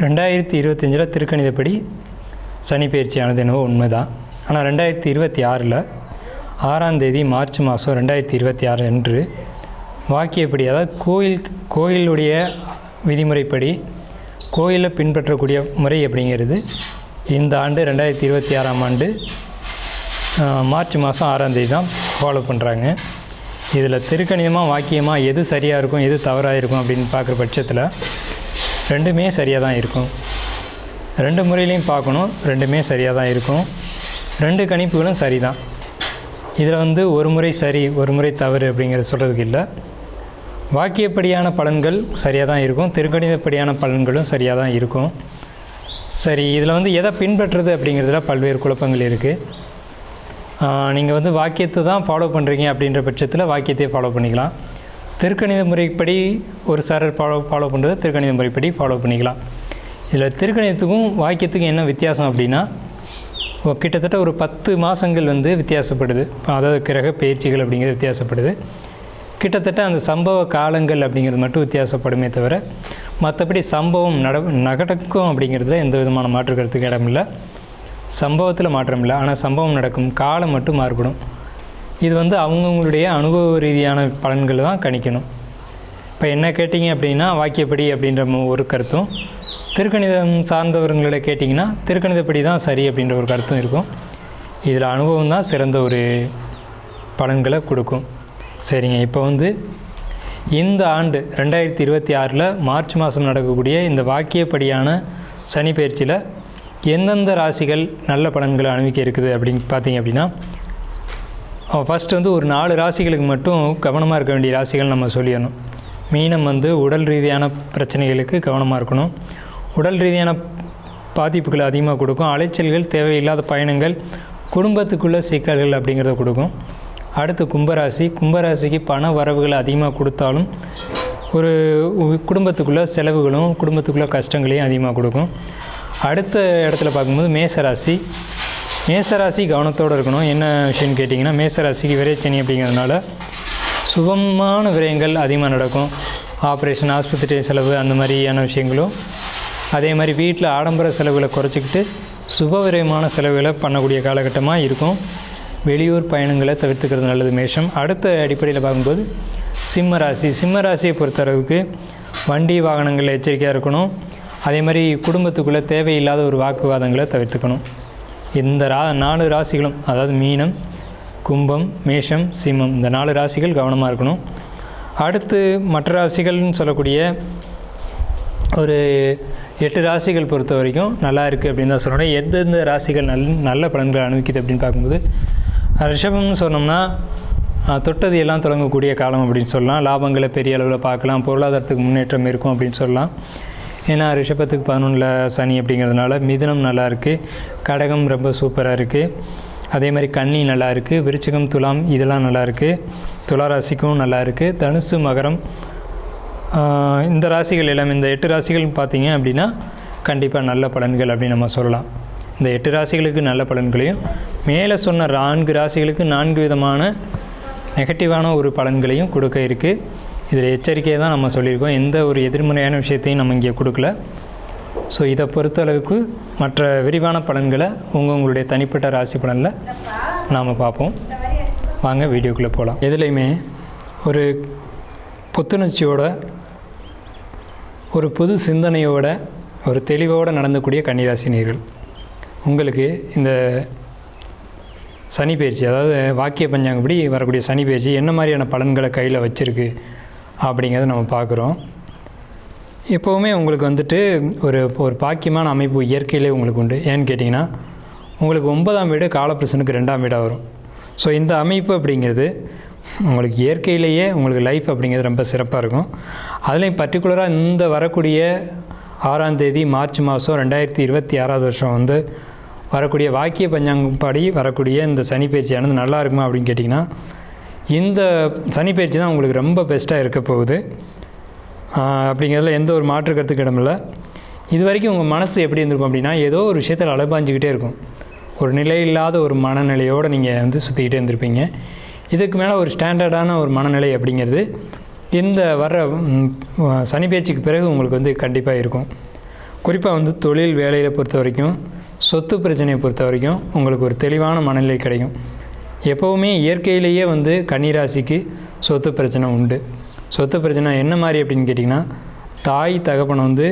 2025 திருக்கணிதப்படி சனி பயிற்சியானது என்னவோ உண்மைதான். ஆனால் 2026 6ஆம் தேதி மார்ச் மாதம் 2026 அன்று வாக்கியப்படி, அதாவது கோயிலுடைய விதிமுறைப்படி கோயிலில் பின்பற்றக்கூடிய முறை அப்படிங்கிறது இந்த ஆண்டு 2026ஆம் ஆண்டு மார்ச் மாதம் 6ஆம் தேதி தான் ஃபாலோ பண்ணுறாங்க. இதில் திருக்கணிதமாக வாக்கியமாக எது சரியாக இருக்கும் எது தவறாக இருக்கும் அப்படின்னு பார்க்குற பட்சத்தில் ரெண்டுமே சரியாக தான் இருக்கும். ரெண்டு முறையிலையும் பார்க்கணும், ரெண்டுமே சரியாக தான் இருக்கும். ரெண்டு கணிப்புகளும் சரி தான். இதில் ஒரு முறை சரி ஒரு முறை தவறு அப்படிங்கிறது சொல்கிறதுக்கு இல்லை. வாக்கியப்படியான பலன்கள் சரியாக தான் இருக்கும், திருக்கணிதப்படியான பலன்களும் சரியாக தான் இருக்கும். சரி, இதில் எதை பின்பற்றுறது அப்படிங்கிறதுல பல்வேறு குழப்பங்கள் இருக்குது. நீங்கள் வாக்கியத்தை தான் ஃபாலோ பண்ணுறீங்க அப்படின்ற பட்சத்தில் வாக்கியத்தையே ஃபாலோ பண்ணிக்கலாம். திருக்கணித முறைப்படி ஒரு சாரர் ஃபாலோ பண்ணுறது திருக்கணித முறைப்படி ஃபாலோ பண்ணிக்கலாம். இதில் திருக்கணிதத்துக்கும் வாக்கியத்துக்கும் என்ன வித்தியாசம் அப்படின்னா, கிட்டத்தட்ட ஒரு 10 மாதங்கள் வித்தியாசப்படுது. அதாவது கிரக பயிற்சிகள் அப்படிங்கிறது வித்தியாசப்படுது. கிட்டத்தட்ட அந்த சம்பவ காலங்கள் அப்படிங்கிறது மட்டும் வித்தியாசப்படுமே தவிர மற்றபடி சம்பவம் நடக்கும் அப்படிங்கிறதுல எந்த விதமான மாற்று கருத்துக்கு இடமில்லை. சம்பவத்தில் மாற்றம் இல்லை, ஆனால் சம்பவம் நடக்கும் காலம் மட்டும் மாறுபடும். இது அவங்கவுங்களுடைய அனுபவ ரீதியான பலன்களை தான் கணிக்கணும். இப்போ என்ன கேட்டிங்க அப்படின்னா வாக்கியப்படி அப்படின்ற ஒரு கருத்தும், திருக்கணிதம் சார்ந்தவர்களை கேட்டிங்கன்னா திருக்கணிதப்படி தான் சரி அப்படின்ற ஒரு கருத்தும் இருக்கும். இதில் அனுபவம் தான் சிறந்த ஒரு பலன்களை கொடுக்கும். சரிங்க, இப்போ இந்த ஆண்டு 2026 மார்ச் மாதம் நடக்கக்கூடிய இந்த வாக்கியப்படியான சனி பயிற்சியில் எந்தெந்த ராசிகள் நல்ல பலன்களை அனுபவிக்க இருக்குது அப்படின்னு பார்த்தீங்க அப்படின்னா, ஃபஸ்ட்டு ஒரு 4 ராசிகளுக்கு மட்டும் கவனமாக இருக்க வேண்டிய ராசிகள் நம்ம சொல்லிடணும். மீனம் உடல் ரீதியான பிரச்சனைகளுக்கு கவனமாக இருக்கணும். உடல் ரீதியான பாதிப்புகளை அதிகமாக கொடுக்கும். அலைச்சல்கள், தேவையில்லாத பயணங்கள், குடும்பத்துக்குள்ளே சிக்கல்கள் அப்படிங்கிறத கொடுக்கும். அடுத்து கும்பராசிக்கு பண வரவுகள் அதிகமாக கொடுத்தாலும் ஒரு குடும்பத்துக்குள்ளே செலவுகளும் குடும்பத்துக்குள்ளே கஷ்டங்களையும் அதிகமாக கொடுக்கும். அடுத்த இடத்துல பார்க்கும்போது மேசராசி கவனத்தோடு இருக்கணும். என்ன விஷயம்னு கேட்டிங்கன்னா, மேசராசிக்கு விரைச்சனி அப்படிங்கிறதுனால சுபமான விரயங்கள் அதிகமாக நடக்கும். ஆப்ரேஷன், ஆஸ்பத்திரி செலவு அந்த மாதிரியான விஷயங்களும், அதே மாதிரி வீட்டில் ஆடம்பர செலவுகளை குறைச்சிக்கிட்டு சுப விரயமான செலவுகளை பண்ணக்கூடிய காலகட்டமாக இருக்கும். வெளியூர் பயணங்களை தவிர்த்துக்கிறது நல்லது மேஷம். அடுத்த அடிப்படையில் பார்க்கும்போது சிம்மராசியை பொறுத்தளவுக்கு வண்டி வாகனங்களில் எச்சரிக்கையாக இருக்கணும். அதே மாதிரி குடும்பத்துக்குள்ளே தேவையில்லாத ஒரு வாக்குவாதங்களை தவிர்த்துக்கணும். இந்த 4 ராசிகளும், அதாவது மீனம், கும்பம், மேஷம், சிம்மம், இந்த 4 ராசிகள் கவனமாக இருக்கணும். அடுத்து மற்ற ராசிகள்னு சொல்லக்கூடிய ஒரு 8 ராசிகள் பொறுத்த வரைக்கும் நல்லா இருக்குது அப்படின்னு தான் சொல்லணும். எந்தெந்த ராசிகள் நல்ல பலன்களை அனுபவிக்குது அப்படின்னு பார்க்கும்போது, ரிஷபம்னு சொன்னோம்னா தொட்டது எல்லாம் தொடங்கக்கூடிய காலம் அப்படின்னு சொல்லலாம். லாபங்களை பெரிய அளவில் பார்க்கலாம், பொருளாதாரத்துக்கு முன்னேற்றம் இருக்கும் அப்படின்னு சொல்லலாம். ஏன்னா ரிஷபத்துக்கு 11ல் சனி அப்படிங்கிறதுனால. மிதுனம் நல்லா இருக்குது, கடகம் ரொம்ப சூப்பராக இருக்குது, அதே மாதிரி கன்னி நல்லா இருக்குது, விருச்சிகம், துலாம் இதெல்லாம் நல்லா இருக்குது, துளாராசிக்கும் நல்லா இருக்குது, தனுசு, மகரம், இந்த ராசிகள் எல்லாம், இந்த 8 ராசிகள் பார்த்திங்க அப்படின்னா கண்டிப்பாக நல்ல பலன்கள் அப்படின்னு நம்ம சொல்லலாம். இந்த 8 ராசிகளுக்கு நல்ல பலன்களையும், மேலே சொன்ன 4 ராசிகளுக்கு 4 விதமான நெகட்டிவான ஒரு பலன்களையும் கொடுக்க இருக்குது. இதில் எச்சரிக்கையை தான் நம்ம சொல்லியிருக்கோம். எந்த ஒரு எதிர்மறையான விஷயத்தையும் நம்ம இங்கே கொடுக்கல. ஸோ இதை பொறுத்தளவுக்கு மற்ற விரிவான பலன்களை உங்களுடைய தனிப்பட்ட ராசி பலனில் நாம் பார்ப்போம். வாங்க வீடியோக்குள்ளே போகலாம். எதுலேயுமே ஒரு புத்துணர்ச்சியோட, ஒரு புது சிந்தனையோட, ஒரு தெளிவோடு நடந்தக்கூடிய கன்னிராசினியர்கள், உங்களுக்கு இந்த சனி பயிற்சி, அதாவது வாக்கிய பஞ்சாங்கப்படி வரக்கூடிய சனி பயிற்சி என்ன மாதிரியான பலன்களை கையில் வச்சுருக்கு அப்படிங்கிறத நம்ம பார்க்குறோம். எப்போவுமே உங்களுக்கு ஒரு பாக்கியமான அமைப்பு இயற்கையிலே உங்களுக்கு உண்டு. ஏன்னு கேட்டிங்கன்னா, உங்களுக்கு 9ஆம் வீடு காலபுருஷனுக்கு 2ஆம் வீடாக வரும். ஸோ இந்த அமைப்பு அப்படிங்கிறது உங்களுக்கு இயற்கையிலேயே உங்களுக்கு லைஃப் அப்படிங்கிறது ரொம்ப சிறப்பாக இருக்கும். அதுலேயும் பர்டிகுலராக இந்த வரக்கூடிய 6ஆம் தேதி மார்ச் மாதம் 2026 வருஷம் வரக்கூடிய வாக்கிய பஞ்சாங்கப்படி வரக்கூடிய இந்த சனி பயிற்சியானது நல்லா இருக்குமா அப்படின்னு கேட்டிங்கன்னா, இந்த சனி பயிற்சி தான் உங்களுக்கு ரொம்ப பெஸ்ட்டாக இருக்க போகுது அப்படிங்கிறதுல எந்த ஒரு மாற்று கருத்துக்கு இடமில்லை. இது வரைக்கும் உங்கள் மனசு எப்படி இருந்திருக்கும் அப்படின்னா, ஏதோ ஒரு விஷயத்தில் அலைபாஞ்சிக்கிட்டே இருக்கும். ஒரு நிலையில்லாத ஒரு மனநிலையோடு நீங்கள் சுற்றிக்கிட்டே இருந்திருப்பீங்க. இதுக்கு மேலே ஒரு ஸ்டாண்டர்டான ஒரு மனநிலை அப்படிங்கிறது இந்த வர சனி பயிற்சிக்கு பிறகு உங்களுக்கு கண்டிப்பாக இருக்கும். குறிப்பாக வந்து தொழில் வேலையை பொறுத்த வரைக்கும், சொத்து பிரச்சனையை பொறுத்த வரைக்கும் உங்களுக்கு ஒரு தெளிவான மனநிலை கிடைக்கும். எப்போவுமே இயற்கையிலேயே வந்து கன்னிராசிக்கு சொத்து பிரச்சனை உண்டு. சொத்து பிரச்சனை என்ன மாதிரி அப்படின்னு கேட்டிங்கன்னா, தாய் தகப்பனை வந்து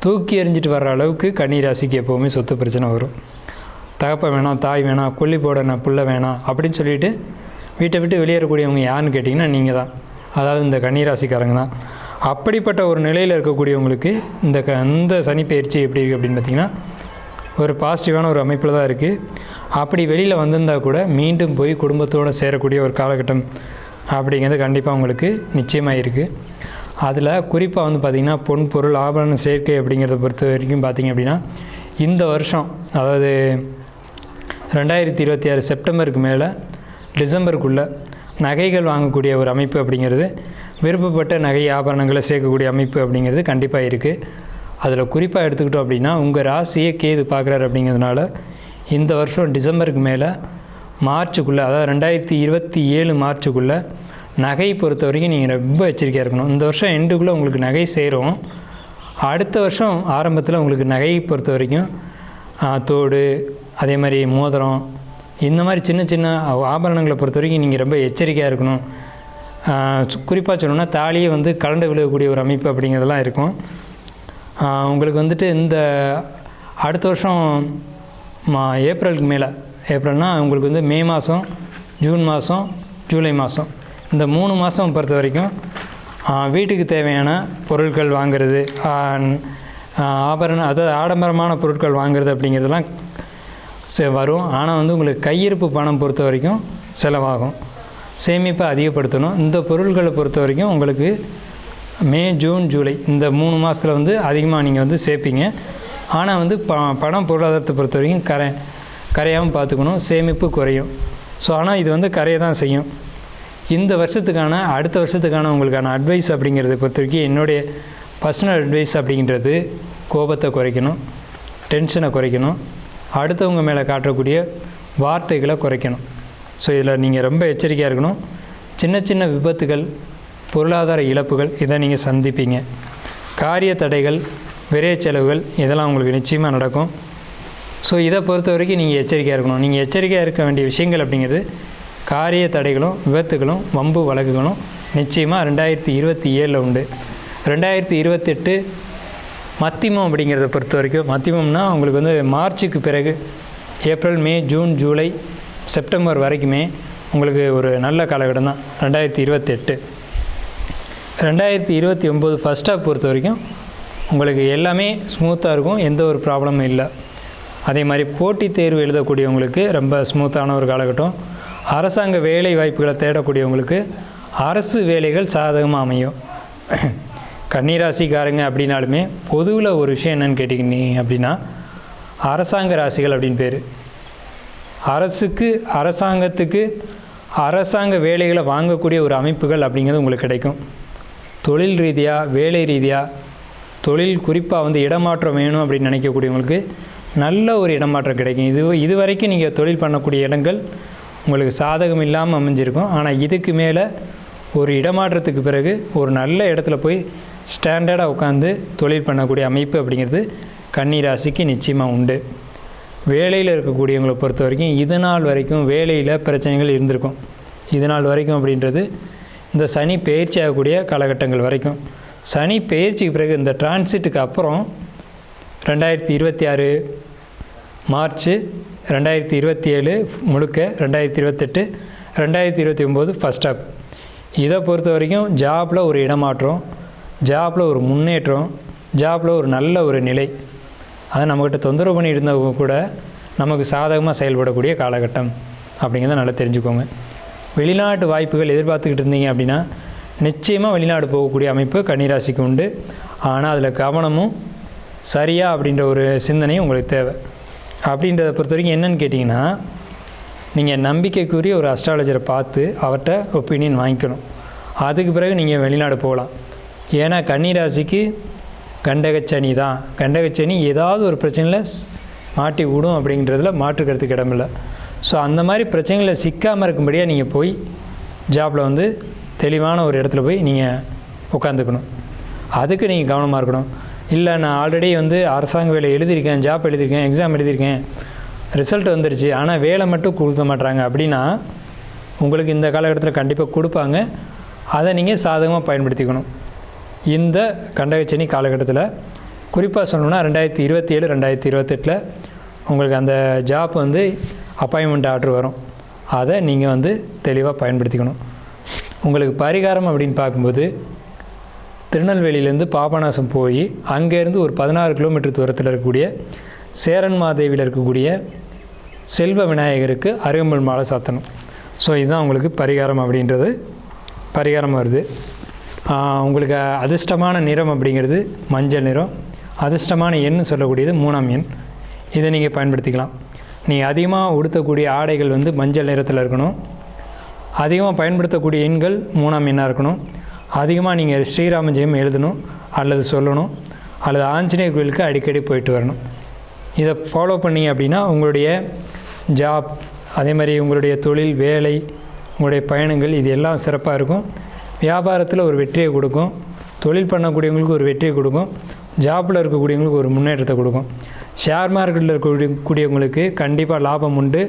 தூக்கி எறிஞ்சிட்டு வர்ற அளவுக்கு கன்னிராசிக்கு எப்போவுமே சொத்து பிரச்சனை வரும். தகப்பன் வேணாம், தாய் வேணாம், கொல்லி போட புள்ள வேணாம் அப்படின்னு சொல்லிவிட்டு வீட்டை விட்டு வெளியேறக்கூடியவங்க யாருன்னு கேட்டிங்கன்னா நீங்கள் தான். அதாவது இந்த கன்னிராசிக்காரங்க தான். அப்படிப்பட்ட ஒரு நிலையில் இருக்கக்கூடியவங்களுக்கு இந்த சனி பயிற்சி எப்படி இருக்குது அப்படின்னு பார்த்திங்கன்னா, ஒரு பாசிட்டிவான ஒரு அமைப்பில் தான் இருக்குது. அப்படி வெளியில் வந்திருந்தால் கூட மீண்டும் போய் குடும்பத்தோடு சேரக்கூடிய ஒரு காலகட்டம் அப்படிங்கிறது கண்டிப்பாக உங்களுக்கு நிச்சயமாக இருக்குது. அதில் குறிப்பாக வந்து பார்த்திங்கன்னா, பொன் பொருள் ஆபரண சேர்க்கை அப்படிங்கிறத பொறுத்த வரைக்கும் பார்த்திங்க அப்படின்னா, இந்த வருஷம் அதாவது 2026 செப்டம்பருக்கு மேலே டிசம்பருக்குள்ளே நகைகள் வாங்கக்கூடிய ஒரு அமைப்பு அப்படிங்கிறது, விருப்பப்பட்ட நகை ஆபரணங்களை சேர்க்கக்கூடிய அமைப்பு அப்படிங்கிறது கண்டிப்பாக இருக்குது. அதில் குறிப்பாக எடுத்துக்கிட்டோம் அப்படின்னா, உங்கள் ராசியே கேது பார்க்குறாரு அப்படிங்கிறதுனால இந்த வருஷம் டிசம்பருக்கு மேலே மார்ச்சுக்குள்ளே, அதாவது 2027 மார்ச்சுக்குள்ளே நகை பொறுத்த வரைக்கும் நீங்கள் ரொம்ப எச்சரிக்கையாக இருக்கணும். இந்த வருஷம் எண்டுக்குள்ளே உங்களுக்கு நகை சேரும். அடுத்த வருஷம் ஆரம்பத்தில் உங்களுக்கு நகை பொறுத்த வரைக்கும் தோடு, அதே மாதிரி மோதிரம், இந்த மாதிரி சின்ன சின்ன ஆபரணங்களை பொறுத்த வரைக்கும் நீங்கள் ரொம்ப எச்சரிக்கையாக இருக்கணும். குறிப்பாக சொல்லணும்னா தாலியை வந்து கலந்து விழுகக்கூடிய ஒரு அமைப்பு அப்படிங்கிறதெல்லாம் இருக்கும். உங்களுக்கு வந்துட்டு இந்த அடுத்த வருஷம் ஏப்ரலுக்கு மேலே, ஏப்ரல்னால் உங்களுக்கு வந்து மே மாதம், ஜூன் மாதம், ஜூலை மாதம், இந்த 3 மாதம் பொறுத்த வரைக்கும் வீட்டுக்கு தேவையான பொருட்கள் வாங்கிறது, ஆபரணம், அதாவது ஆடம்பரமான பொருட்கள் வாங்கிறது அப்படிங்கிறதெல்லாம் வரும். ஆனால் வந்து உங்களுக்கு கையிருப்பு பணம் பொறுத்த வரைக்கும் செலவாகும். சேமிப்பை அதிகப்படுத்தணும். இந்த பொருட்களை பொறுத்த வரைக்கும் உங்களுக்கு மே, ஜூன், ஜூலை இந்த 3 மாதத்தில் வந்து அதிகமாக நீங்கள் வந்து சேர்ப்பீங்க. ஆனால் வந்து பணம் பொருளாதாரத்தை பொறுத்த வரைக்கும் கரையாமல் பார்த்துக்கணும். சேமிப்பு குறையும். ஸோ ஆனால் இது வந்து கரையை தான் செய்யும். இந்த வருஷத்துக்கான அடுத்த வருஷத்துக்கான உங்களுக்கான அட்வைஸ் அப்படிங்கிறத பொறுத்த வரைக்கும் என்னுடைய பர்சனல் அட்வைஸ் அப்படிங்கிறது, கோபத்தை குறைக்கணும், டென்ஷனை குறைக்கணும், அடுத்தவங்க மேலே காட்டக்கூடிய வார்த்தைகளை குறைக்கணும். ஸோ இதில் நீங்கள் ரொம்ப எச்சரிக்கையாக இருக்கணும். சின்ன சின்ன விபத்துகள், பொருளாதார இழப்புகள் இதை நீங்கள் சந்திப்பீங்க. காரிய தடைகள், விரைய செலவுகள் இதெல்லாம் உங்களுக்கு நிச்சயமாக நடக்கும். ஸோ இதை பொறுத்த வரைக்கும் நீங்கள் எச்சரிக்கையாக இருக்கணும். நீங்கள் எச்சரிக்கையாக இருக்க வேண்டிய விஷயங்கள் அப்படிங்கிறது காரிய தடைகளும், விபத்துகளும், வம்பு வழக்குகளும் நிச்சயமாக 2027 உண்டு. 2028 மத்தியமம் அப்படிங்கிறத பொறுத்த வரைக்கும், மத்தியமம்னா உங்களுக்கு வந்து மார்ச்சுக்கு பிறகு ஏப்ரல், மே, ஜூன், ஜூலை, செப்டம்பர் வரைக்குமே உங்களுக்கு ஒரு நல்ல காலகட்டம் தான் 2028. 2029 ஃபஸ்ட் ஹாஃப் பொறுத்த வரைக்கும் உங்களுக்கு எல்லாமே ஸ்மூத்தாக இருக்கும், எந்த ஒரு ப்ராப்ளமும் இல்லை. அதே மாதிரி போட்டித் தேர்வு எழுதக்கூடியவங்களுக்கு ரொம்ப ஸ்மூத்தான ஒரு காலகட்டம். அரசாங்க வேலை வாய்ப்புகளை தேடக்கூடியவங்களுக்கு அரசு வேலைகள் சாதகமாக அமையும். கன்னிராசிக்காரங்க அப்படின்னாலுமே பொதுவில் ஒரு விஷயம் என்னென்னு கேட்டிங்க அப்படின்னா, அரசாங்க ராசிகள் அப்படின்னு பேர். அரசாங்கத்துக்கு அரசாங்க வேலைகளை வாங்கக்கூடிய ஒரு அமைப்புகள் அப்படிங்கிறது உங்களுக்கு கிடைக்கும். தொழில் ரீதியாக, வேலை ரீதியாக, தொழில் குறிப்பாக வந்து இடமாற்றம் வேணும் அப்படின்னு நினைக்கக்கூடியவங்களுக்கு நல்ல ஒரு இடமாற்றம் கிடைக்கும். இது வரைக்கும் நீங்கள் தொழில் பண்ணக்கூடிய இடங்கள் உங்களுக்கு சாதகம் இல்லாமல் அமைஞ்சிருக்கும். ஆனால் இதுக்கு மேலே ஒரு இடமாற்றத்துக்கு பிறகு ஒரு நல்ல இடத்துல போய் ஸ்டாண்டர்டாக உட்காந்து தொழில் பண்ணக்கூடிய அமைப்பு அப்படிங்கிறது கன்னிராசிக்கு நிச்சயமாக உண்டு. வேலையில் இருக்கக்கூடியவங்களை பொறுத்த வரைக்கும் இது நாள் வரைக்கும் வேலையில் பிரச்சனைகள் இருந்திருக்கும். இது நாள் வரைக்கும் அப்படின்றது இந்த சனி பெயர்ச்சி ஆகக்கூடிய காலகட்டங்கள் வரைக்கும். சனி பெயர்ச்சிக்கு பிறகு இந்த டிரான்சிட்டுக்கு அப்புறம் 2026 மார்ச், 2027 முழுக்க, 2028, 2029 ஃபஸ்ட் ஹாஃப், இதை பொறுத்த வரைக்கும் ஜாபில் ஒரு இடமாற்றம், ஜாபில் ஒரு முன்னேற்றம், ஜாபில் ஒரு நல்ல ஒரு நிலை, அதை நம்மக்கிட்ட தொந்தரவு பண்ணி இருந்தவங்க கூட நமக்கு சாதகமாக செயல்படக்கூடிய காலகட்டம் அப்படிங்கிறத நல்லா தெரிஞ்சுக்கோங்க. வெளிநாட்டு வாய்ப்புகள் எதிர்பார்த்துக்கிட்டு இருந்தீங்க அப்படின்னா நிச்சயமாக வெளிநாடு போகக்கூடிய அமைப்பு கன்னிராசிக்கு உண்டு. ஆனால் அதில் கவனமும் சரியாக அப்படின்ற ஒரு சிந்தனையும் உங்களுக்கு தேவை. அப்படின்றத பொறுத்த வரைக்கும் என்னென்னு கேட்டிங்கன்னா, நீங்கள் நம்பிக்கைக்குரிய ஒரு அஸ்ட்ராலஜரை பார்த்து அவர்கிட்ட ஒப்பீனியன் வாங்கிக்கணும். அதுக்கு பிறகு நீங்கள் வெளிநாடு போகலாம். ஏன்னா கன்னிராசிக்கு கண்டகச்சனி தான். கண்டகச்சனி ஏதாவது ஒரு பிரச்சனையில் மாட்டி விடும் அப்படிங்கிறதுல மாற்று கருத்துக்கு இடமில்லை. ஸோ அந்த மாதிரி பிரச்சனைகளில் சிக்காமல் இருக்கும்படியாக நீங்கள் போய் ஜாபில் வந்து தெளிவான ஒரு இடத்துல போய் நீங்கள் உட்காந்துக்கணும். அதுக்கு நீங்கள் கவனமாக இருக்கணும். இல்லை நான் ஆல்ரெடி வந்து அரசாங்க வேலை எழுதியிருக்கேன், ஜாப் எழுதியிருக்கேன், எக்ஸாம் எழுதியிருக்கேன், ரிசல்ட் வந்துருச்சு, ஆனால் வேலை மட்டும் கொடுக்க மாட்றாங்க அப்படின்னா உங்களுக்கு இந்த காலகட்டத்தில் கண்டிப்பாக கொடுப்பாங்க. அதை நீங்கள் சாதகமாக பயன்படுத்திக்கணும். இந்த கண்டகச்சனி காலகட்டத்தில் குறிப்பாக சொல்லணும்னா 2027 2028 உங்களுக்கு அந்த ஜாப் வந்து அப்பாயின்மெண்ட் ஆர்டர் வரும். அதை நீங்கள் வந்து தெளிவாக பயன்படுத்திக்கணும். உங்களுக்கு பரிகாரம் அப்படின்னு பார்க்கும்போது திருநெல்வேலியிலேருந்து பாபநாசம் போய் அங்கேருந்து ஒரு 16 கிலோமீட்டர் தூரத்தில் இருக்கக்கூடிய சேரன்மாதேவியில் இருக்கக்கூடிய செல்வ விநாயகருக்கு அருகம்புல் மாலை சாத்தணும். ஸோ இதுதான் உங்களுக்கு பரிகாரம் அப்படின்றது பரிகாரம் வருது. உங்களுக்கு அதிர்ஷ்டமான நிறம் அப்படிங்கிறது மஞ்சள் நிறம். அதிர்ஷ்டமான எண் சொல்லக்கூடியது 3ஆம் எண். இதை நீங்கள் பயன்படுத்திக்கலாம். நீங்கள் அதிகமாக உடுத்தக்கூடிய ஆடைகள் வந்து மஞ்சள் நிறத்தில் இருக்கணும். அதிகமாக பயன்படுத்தக்கூடிய எண்கள் 3ஆம் எண்ணாக இருக்கணும். அதிகமாக நீங்கள் ஸ்ரீராம ஜெயம் எழுதணும் அல்லது சொல்லணும், அல்லது ஆஞ்சநேயர் கோயிலுக்கு அடிக்கடி போயிட்டு வரணும். இதை ஃபாலோ பண்ணிங்க அப்படின்னா உங்களுடைய ஜாப், அதே மாதிரி உங்களுடைய தொழில், வேலை, உங்களுடைய பயணங்கள் இது எல்லாம் சிறப்பாக இருக்கும். வியாபாரத்தில் ஒரு வெற்றியை கொடுக்கும், தொழில் பண்ணக்கூடியவங்களுக்கு ஒரு வெற்றியை கொடுக்கும், ஜாப்பில் இருக்கக்கூடியவங்களுக்கு ஒரு முன்னேற்றத்தை கொடுக்கும். ஷேர் மார்க்கெட்டில் இருக்கக்கூடியவங்களுக்கு கண்டிப்பாக லாபம் உண்டு.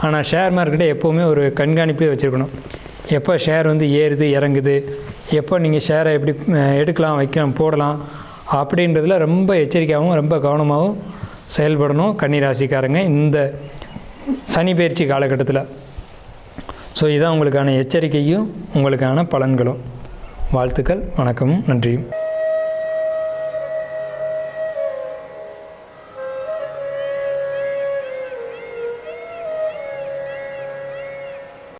ஆனால் ஷேர் மார்க்கெட்டை எப்போவுமே ஒரு கண்காணிப்பே வச்சுருக்கணும். எப்போ ஷேர் வந்து ஏறுது இறங்குது, எப்போ நீங்கள் ஷேரை எப்படி எடுக்கலாம், வைக்கலாம், போடலாம் அப்படின்றதுல ரொம்ப எச்சரிக்கையாகவும் ரொம்ப கவனமாகவும் செயல்படணும் கன்னிராசிக்காரங்க இந்த சனி பயிற்சி காலகட்டத்தில். ஸோ இதுதான் உங்களுக்கான எச்சரிக்கையும் உங்களுக்கான பலன்களும். வாழ்த்துக்கள், வணக்கமும் நன்றியும்.